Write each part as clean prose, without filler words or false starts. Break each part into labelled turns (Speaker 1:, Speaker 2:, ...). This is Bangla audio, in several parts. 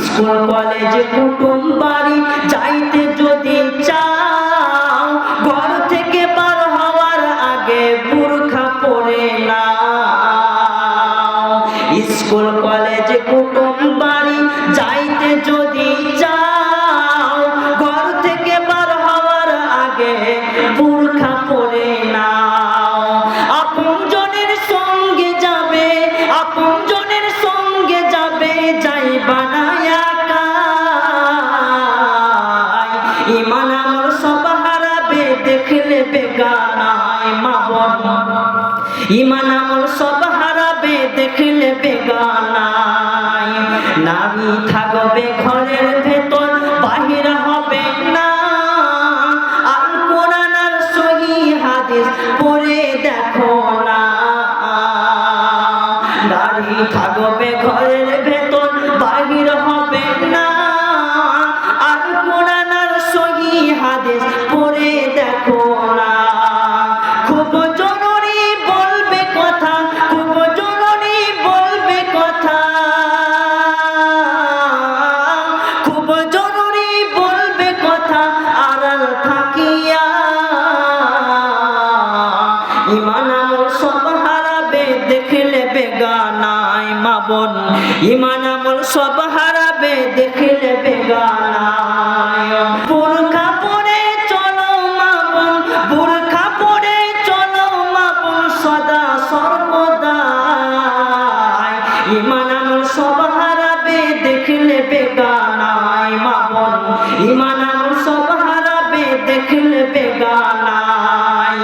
Speaker 1: স্কুল কলেজ কুটুম বাড়ি যাইতে যদি চাও, ঘর থেকে বার হওয়ার আগে বুরখা পরে নাও। স্কুল কলেজ কুটুম বাড়ি যাইতে যদি চাও, ঘর থেকে বার হওয়ার আগে বুরখা পরে নাও। আপনজনের সঙ্গে যাবে, আপনজনের সঙ্গে যাবে, যাইবা না একা। ঈমান আমল সব হারাবে দেখলে বেগানায় মা বোন। ঈমান আমল সব হারাবে দেখলে বেগানায়। নারী থাকবে ঘরের ভেতর, বাহির হবে না। আল কোরআন আর সহিহ হাদিস পড়ে দেখো না। নারী থাকবে ঘরের ভেতর, বাহির হবে না। আল কোরআন আর সহিহ হাদিস পড়ে দেখো না। খুব জরুরি বলবে কথা, খুব জরুরি বলবে কথা, খুব জরুরি বলবে কথা আড়াল থাকিয়া। ঈমান আমল সব হারাবে দেখলে বেগানায় মা বোন। ঈমান আমল সব হারাবে দেখলে বেগানায়। বুরখা পরে চলো মা বোন, বুরখা পরে চলো মা বোন সদা সর্বদাই। ঈমান আমল সব হারাবে দেখলে বেগানায় মা বোন। ঈমান আমল সব হারাবে দেখলে বেগানায়।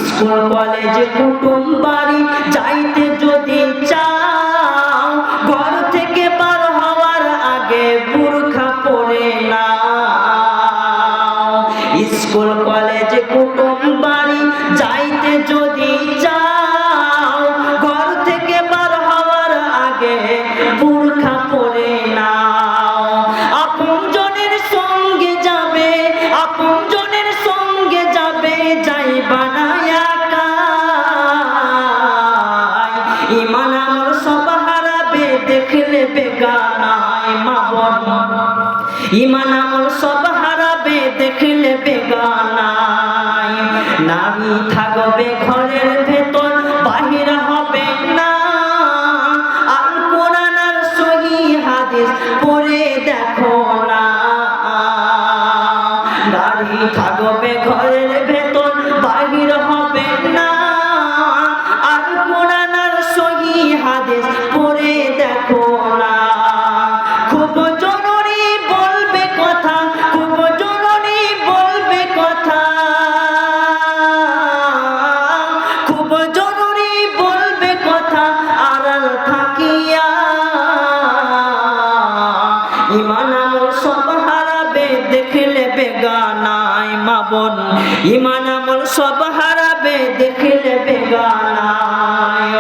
Speaker 1: স্কুল কলেজ কুটুম বাড়ি যাইতে যদি চাও, ঘর থেকে বার হওয়ার আগে বুরখা পরে নাও। স্কুল কলেজ কুটুম বাড়ি যাইতে যদি চাও, ঘর থেকে বার হওয়ার আগে বুরখা পরে নাও। আপনজনের সঙ্গে যাবে, আপনজনের সঙ্গে যাবে, যাইবা না একা। ঈমান আমল সব হারাবে দেখলে বেগানায় মা বোন। ঈমান আমল সব হারাবে দেখলে বেগানায়। নারী থাকবে ঘরের ভেতর, বাহির হবে না। আল কোরআন আর সহিহ হাদিস পড়ে দেখো না। নারী থাকবে ঘরের ভেতর, বাহির হবে না। আল কোরআন আর সহিহ হাদিস পড়ে দেখো না। খুব জরুরি বলবে কথা, খুব জরুরি বলবে কথা, খুব জরুরি বলবে কথা আড়াল থাকিয়া। ঈমান আমল সব হারাবে দেখলে বেগানায় মা বোন। ঈমান আমল সব হারাবে দেখলে বেগানায়।